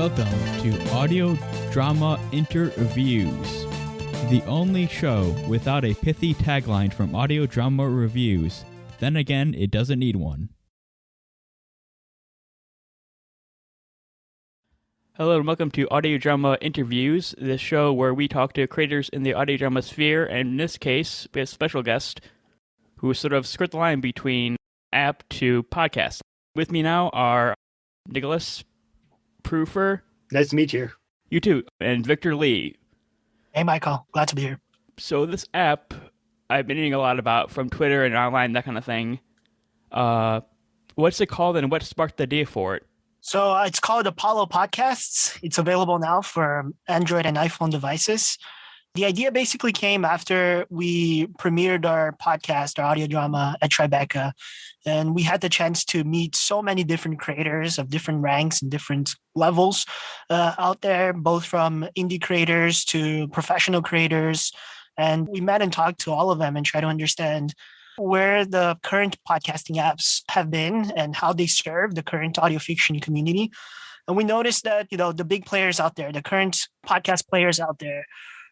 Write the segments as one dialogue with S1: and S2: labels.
S1: Welcome to Audio Drama Interviews, the only show without a pithy tagline from Audio Drama Reviews. Then again, it doesn't need one. Hello and welcome to Audio Drama Interviews, the show where we talk to creators in the audio drama sphere, and in this case, we have a special guest who sort of skirt the line between app to podcast. With me now are Nicholas, Prufer.
S2: Nice to meet you.
S1: You too. And Victor Lee.
S3: Hey, Michael. Glad to be here.
S1: So this app, I've been reading a lot about from Twitter and online, that kind of thing. What's it called and what sparked the idea for it?
S3: So it's called Appollo Podcasts. It's available now for Android and iPhone devices. The idea basically came after we premiered our podcast, our audio drama at Tribeca. And we had the chance to meet so many different creators of different ranks and different levels out there, both from indie creators to professional creators. And we met and talked to all of them and try to understand where the current podcasting apps have been and how they serve the current audio fiction community. And we noticed that, the big players out there, the current podcast players out there,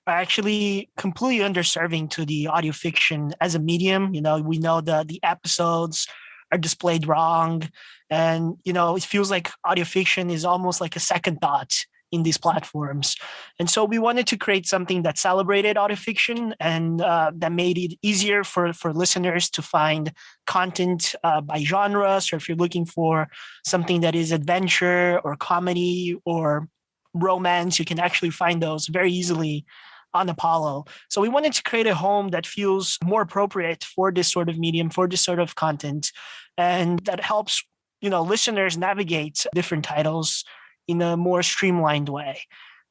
S3: are actually completely underserving to the audio fiction as a medium. We know the episodes are displayed wrong. And, it feels like audio fiction is almost like a second thought in these platforms. And so we wanted to create something that celebrated audio fiction and that made it easier for listeners to find content by genre. So if you're looking for something that is adventure or comedy or romance, you can actually find those very easily on Apollo. So we wanted to create a home that feels more appropriate for this sort of medium, for this sort of content, and that helps, listeners navigate different titles in a more streamlined way.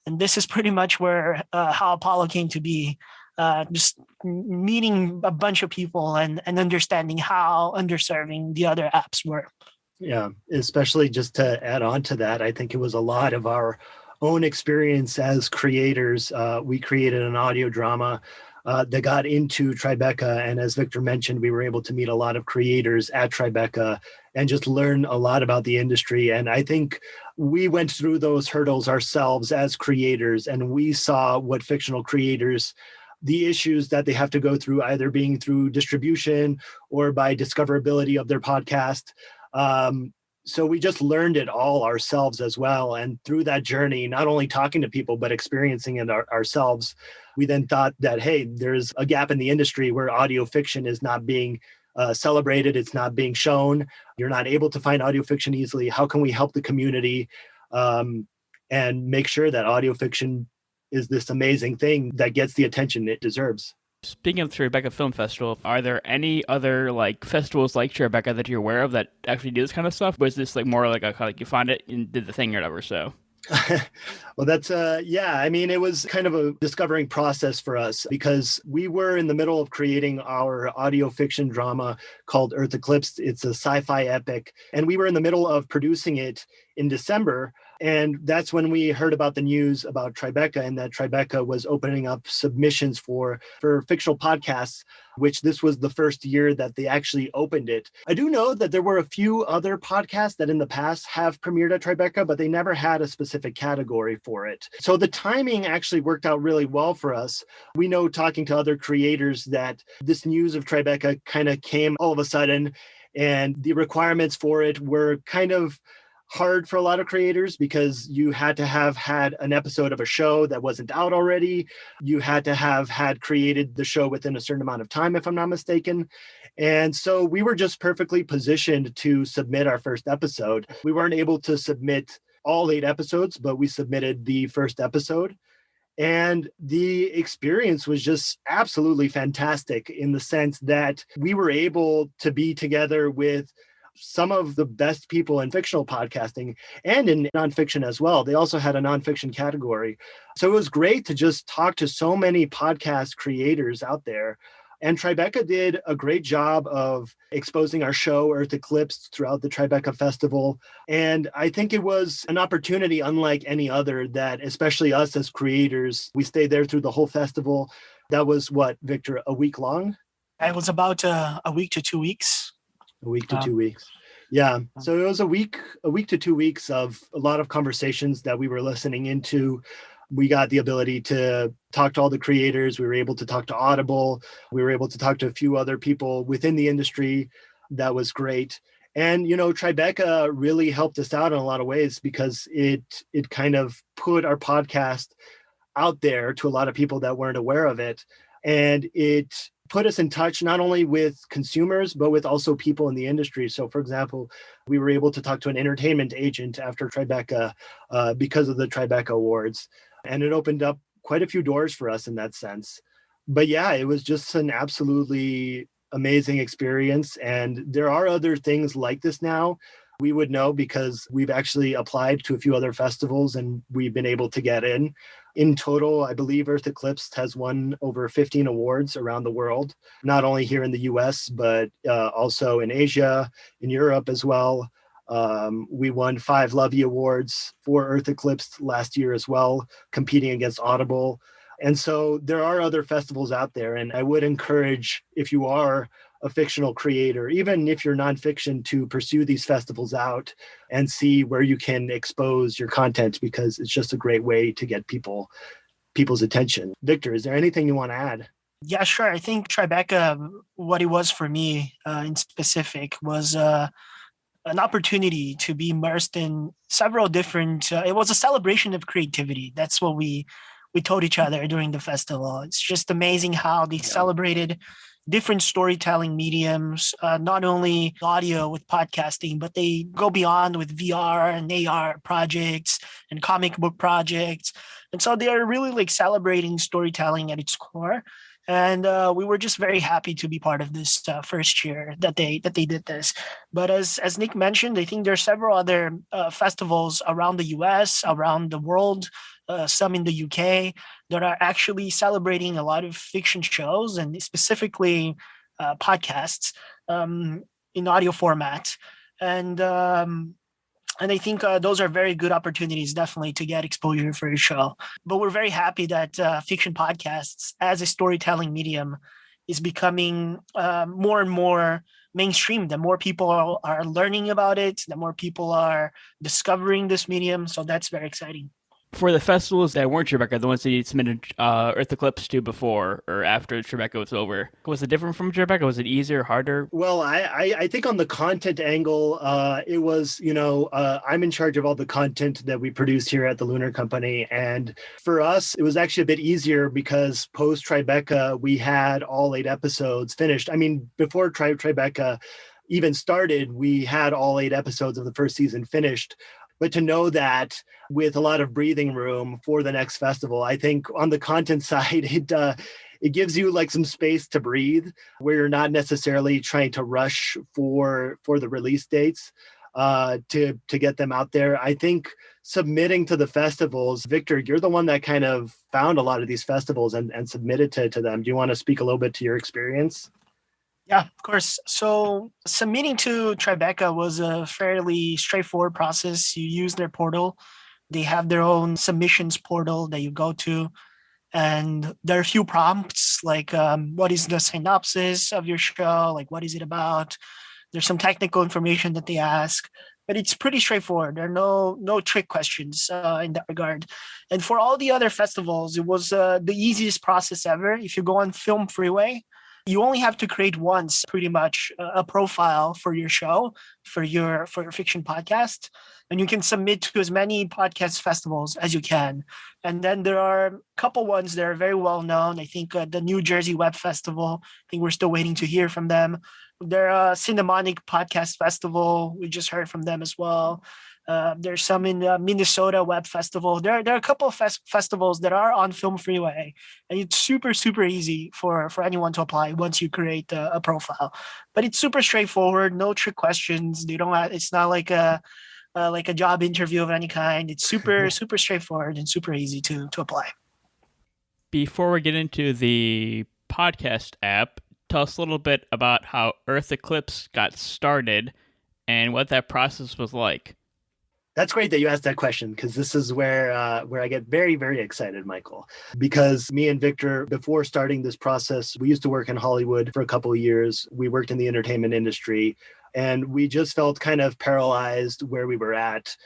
S3: And this is pretty much where how Apollo came to be, just meeting a bunch of people and understanding how underserving the other apps were.
S2: Yeah, especially just to add on to that, I think it was a lot of our own experience as creators. We created an audio drama that got into Tribeca. And as Victor mentioned, we were able to meet a lot of creators at Tribeca and just learn a lot about the industry. And I think we went through those hurdles ourselves as creators, and we saw what fictional creators, the issues that they have to go through, either being through distribution or by discoverability of their podcast. So we just learned it all ourselves as well. And through that journey, not only talking to people, but experiencing it ourselves, we then thought that, hey, there's a gap in the industry where audio fiction is not being celebrated. It's not being shown. You're not able to find audio fiction easily. How can we help the community and make sure that audio fiction is this amazing thing that gets the attention it deserves?
S1: Speaking of the Tribeca Film Festival, are there any other festivals like Tribeca that you're aware of that actually do this kind of stuff? Or is this more like you found it and did the thing or whatever? So,
S2: well, that's it was kind of a discovering process for us because we were in the middle of creating our audio fiction drama called Earth Eclipse. It's a sci-fi epic, and we were in the middle of producing it in December. And that's when we heard about the news about Tribeca and that Tribeca was opening up submissions for fictional podcasts, which this was the first year that they actually opened it. I do know that there were a few other podcasts that in the past have premiered at Tribeca, but they never had a specific category for it. So the timing actually worked out really well for us. We know, talking to other creators, that this news of Tribeca kind of came all of a sudden, and the requirements for it were kind of hard for a lot of creators because you had to have had an episode of a show that wasn't out already. You had to have had created the show within a certain amount of time, if I'm not mistaken. And so we were just perfectly positioned to submit our first episode. We weren't able to submit all 8 episodes, but we submitted the first episode. And the experience was just absolutely fantastic in the sense that we were able to be together with some of the best people in fictional podcasting and in nonfiction as well. They also had a nonfiction category. So it was great to just talk to so many podcast creators out there. And Tribeca did a great job of exposing our show, Earth Eclipse, throughout the Tribeca Festival. And I think it was an opportunity unlike any other that, especially us as creators, we stayed there through the whole festival. That was what, Victor, a week long?
S3: It was about a week to 2 weeks.
S2: A week to 2 weeks. Yeah. So it was a week to 2 weeks of a lot of conversations that we were listening into. We got the ability to talk to all the creators. We were able to talk to Audible. We were able to talk to a few other people within the industry. That was great. And, Tribeca really helped us out in a lot of ways because it kind of put our podcast out there to a lot of people that weren't aware of it. And it put us in touch not only with consumers, but with also people in the industry. So, for example, we were able to talk to an entertainment agent after Tribeca because of the Tribeca Awards. And it opened up quite a few doors for us in that sense. But yeah, it was just an absolutely amazing experience. And there are other things like this now. We would know because we've actually applied to a few other festivals and we've been able to get in. In total, I believe Earth Eclipse has won over 15 awards around the world, not only here in the US, but also in Asia, in Europe as well. We won 5 Lovey Awards for Earth Eclipse last year as well, competing against Audible. And so there are other festivals out there. And I would encourage, if you are a fictional creator, even if you're nonfiction, to pursue these festivals out and see where you can expose your content, because it's just a great way to get people's attention. Victor, is there anything you want to add?
S3: Yeah, sure. I think Tribeca, what it was for me in specific, was an opportunity to be immersed in several different. It was a celebration of creativity. That's what we told each other during the festival. It's just amazing how they celebrated different storytelling mediums, not only audio with podcasting, but they go beyond with VR and AR projects and comic book projects. And so they are really like celebrating storytelling at its core. And we were just very happy to be part of this first year that they did this. But as Nick mentioned, I think there are several other festivals around the US, around the world, some in the UK, that are actually celebrating a lot of fiction shows and specifically podcasts in audio format. And I think those are very good opportunities, definitely, to get exposure for your show. But we're very happy that fiction podcasts as a storytelling medium is becoming more and more mainstream. The more people are learning about it, the more people are discovering this medium. So that's very exciting.
S1: For the festivals that weren't Tribeca, the ones that you submitted Earth Eclipse to before or after Tribeca was over, was it different from Tribeca? Was it easier, harder?
S2: Well, I think on the content angle, it was, I'm in charge of all the content that we produce here at the Lunar Company. And for us, it was actually a bit easier because post Tribeca, we had all 8 episodes finished. I mean, before Tribeca even started, we had all 8 episodes of the first season finished. But to know that with a lot of breathing room for the next festival, I think on the content side, it gives you like some space to breathe, where you're not necessarily trying to rush for the release dates to get them out there. I think submitting to the festivals, Victor, you're the one that kind of found a lot of these festivals and submitted to them. Do you want to speak a little bit to your experience?
S3: Yeah, of course. So submitting to Tribeca was a fairly straightforward process. You use their portal. They have their own submissions portal that you go to. And there are a few prompts like what is the synopsis of your show? Like, what is it about? There's some technical information that they ask, but it's pretty straightforward. There are no trick questions in that regard. And for all the other festivals, it was the easiest process ever. If you go on Film Freeway, you only have to create once pretty much a profile for your show, for your fiction podcast, and you can submit to as many podcast festivals as you can. And then there are a couple ones that are very well known. I think the New Jersey Web Festival, I think we're still waiting to hear from them. There are Cinemonic Podcast Festival. We just heard from them as well. There's some in the Minnesota Web Festival. There are a couple of festivals that are on Film Freeway, and it's super, super easy for anyone to apply once you create a profile. But it's super straightforward, no trick questions. It's not like a job interview of any kind. It's super, super straightforward and super easy to apply.
S1: Before we get into the podcast app, tell us a little bit about how Earth Eclipse got started and what that process was like.
S2: That's great that you asked that question, because this is where I get very, very excited, Michael. Because me and Victor, before starting this process, we used to work in Hollywood for a couple of years. We worked in the entertainment industry, and we just felt kind of paralyzed where we were at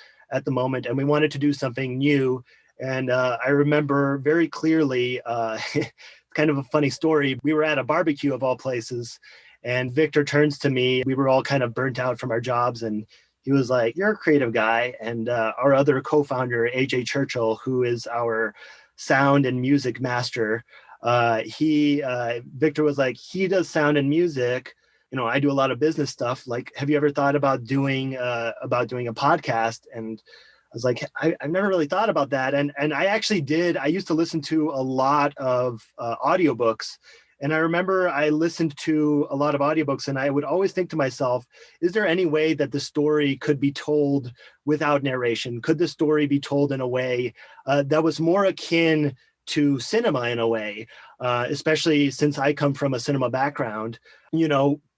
S2: the moment, and we wanted to do something new. And I remember very clearly, kind of a funny story. We were at a barbecue of all places, and Victor turns to me. We were all kind of burnt out from our jobs, and he was like, "You're a creative guy." And our other co-founder, AJ Churchill, who is our sound and music master, Victor was like, "He does sound and music. I do a lot of business stuff. Like, have you ever thought about doing a podcast?" And I was like, I've never really thought about that. And I actually did. I used to listen to a lot of audiobooks. And I remember I listened to a lot of audiobooks, and I would always think to myself, is there any way that the story could be told without narration? Could the story be told in a way that was more akin to cinema in a way, especially since I come from a cinema background?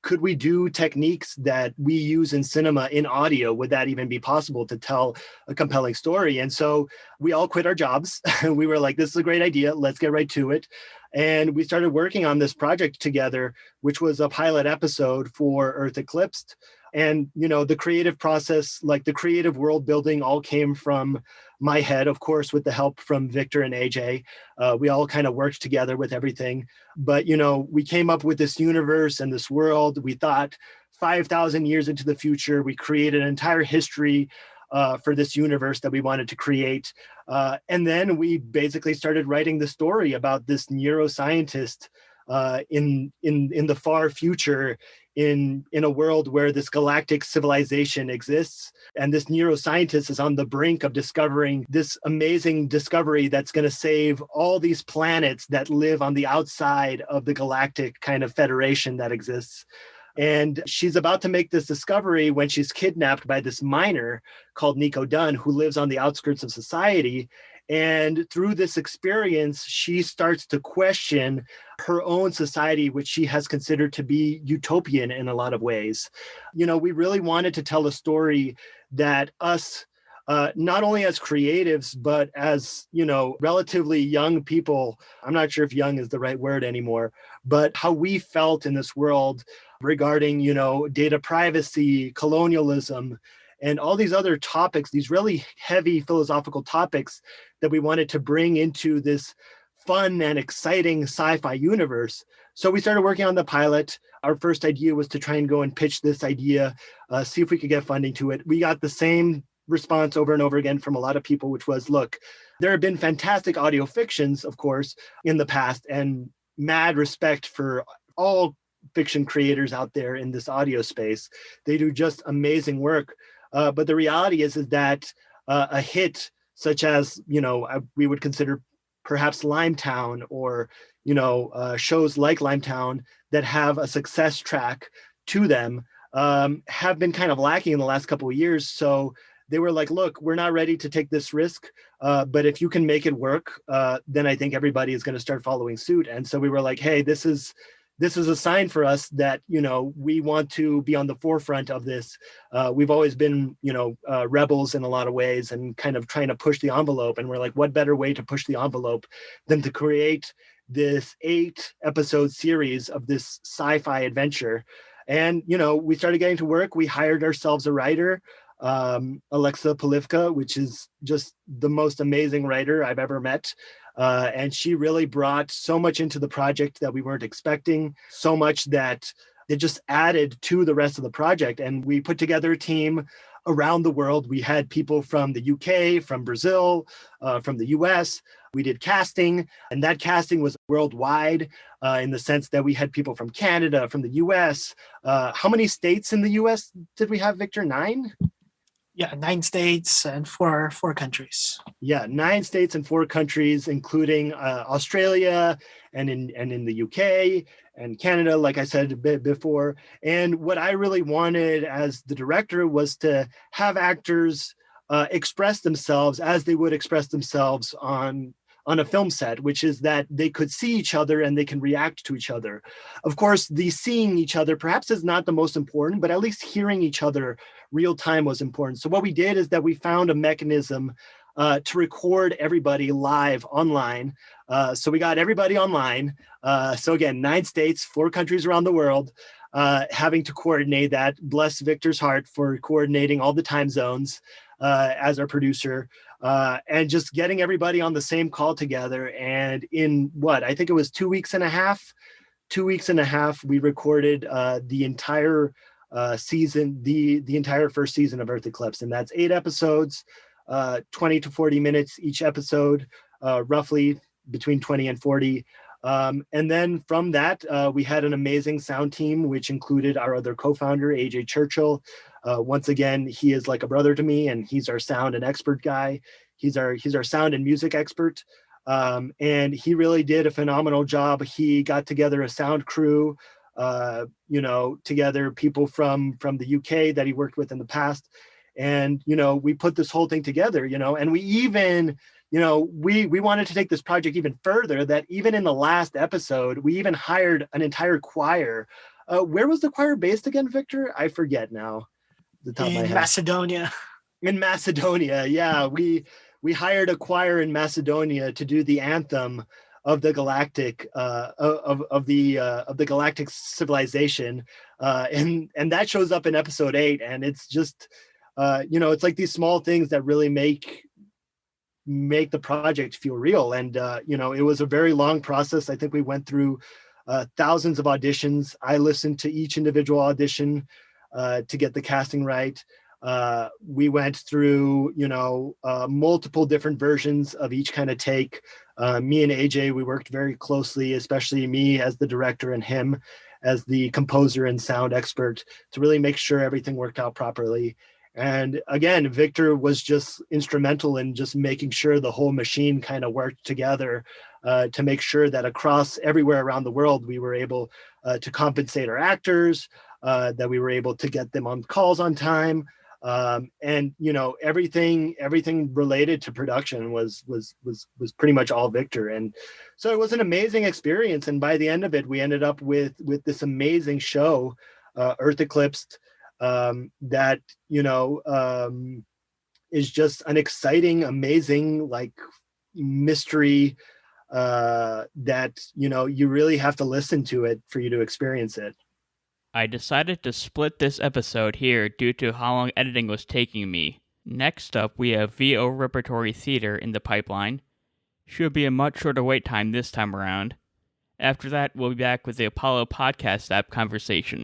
S2: Could we do techniques that we use in cinema in audio? Would that even be possible to tell a compelling story? And so we all quit our jobs. We were like, this is a great idea. Let's get right to it. And we started working on this project together, which was a pilot episode for Earth Eclipsed. And, the creative process, like the creative world building, all came from my head, of course, with the help from Victor and AJ. We all kind of worked together with everything. But, we came up with this universe and this world. We thought 5,000 years into the future, we created an entire history for this universe that we wanted to create. And then we basically started writing the story about this neuroscientist in the far future, in a world where this galactic civilization exists. And this neuroscientist is on the brink of discovering this amazing discovery that's going to save all these planets that live on the outside of the galactic kind of federation that exists. And she's about to make this discovery when she's kidnapped by this miner called Nico Dunn, who lives on the outskirts of society. And through this experience, she starts to question her own society, which she has considered to be utopian in a lot of ways. We really wanted to tell a story that us, not only as creatives, but as, relatively young people, I'm not sure if young is the right word anymore, but how we felt in this world regarding, data privacy, colonialism, and all these other topics, these really heavy philosophical topics that we wanted to bring into this fun and exciting sci-fi universe. So we started working on the pilot. Our first idea was to try and go and pitch this idea, see if we could get funding to it. We got the same response over and over again from a lot of people, which was, look, there have been fantastic audio fictions, of course, in the past, and mad respect for all fiction creators out there in this audio space. They do just amazing work. But the reality is that a hit such as, we would consider perhaps Limetown, or, shows like Limetown that have a success track to them, have been kind of lacking in the last couple of years. So they were like, look, we're not ready to take this risk, but if you can make it work, then I think everybody is going to start following suit. And so we were like, hey, this is a sign for us that, we want to be on the forefront of this. We've always been, rebels in a lot of ways and kind of trying to push the envelope. And we're like, what better way to push the envelope than to create this 8-episode series of this sci-fi adventure? And, we started getting to work. We hired ourselves a writer, Alexa Polivka, which is just the most amazing writer I've ever met. And she really brought so much into the project that we weren't expecting, so much that it just added to the rest of the project. And we put together a team around the world. We had people from the UK, from Brazil, from the US. We did casting, and that casting was worldwide in the sense that we had people from Canada, from the US. How many states in the US did we have, Victor? 9?
S3: Yeah, 9 states and four countries.
S2: Yeah, 9 states and 4 countries, including Australia and in the UK and Canada, like I said a bit before. And what I really wanted as the director was to have actors express themselves as they would express themselves on on a film set, which is that they could see each other and they can react to each other. Of course, the seeing each other perhaps is not the most important, but at least hearing each other real time was important. So what we did is that we found a mechanism to record everybody live online. So we got everybody online. So again, 9 states, 4 countries around the world, having to coordinate that. Bless Victor's heart for coordinating all the time zones as our producer, and just getting everybody on the same call together. And in I think it was 2 weeks and a half, we recorded the entire season, the entire first season of Earth Eclipse. And that's 8 episodes, 20 to 40 minutes each episode, roughly between 20 and 40. And then from that, we had an amazing sound team, which included our other co-founder, AJ Churchill. Once again, he is like a brother to me, and he's our sound and expert guy. He's our sound and music expert. And he really did a phenomenal job. He got together a sound crew, together people from the UK that he worked with in the past. And, we put this whole thing together, and we even, we wanted to take this project even further, that even in the last episode, we even hired an entire choir. Where was the choir based again, Victor? I forget now. The top of my head.
S3: Macedonia.
S2: In Macedonia, yeah. We hired a choir in Macedonia to do the anthem of the galactic of the galactic civilization, and that shows up in episode 8, and it's just it's like these small things that really make the project feel real. And it was a very long process. I think we went through thousands of auditions. I listened to each individual audition to get the casting right. We went through multiple different versions of each kind of take. Me and AJ, we worked very closely, especially me as the director and him as the composer and sound expert, to really make sure everything worked out properly. And again, Victor was just instrumental in just making sure the whole machine kind of worked together to make sure that across everywhere around the world, we were able to compensate our actors, that we were able to get them on calls on time. And everything related to production was pretty much all Victor. And so it was an amazing experience. And by the end of it, we ended up with this amazing show, Earth Eclipsed, that is just an exciting, amazing, like, mystery that you really have to listen to it for you to experience it.
S1: I decided to split this episode here due to how long editing was taking me. Next up, we have VO Repertory Theater in the pipeline. Should be a much shorter wait time this time around. After that, we'll be back with the Appollo Podcast app conversation.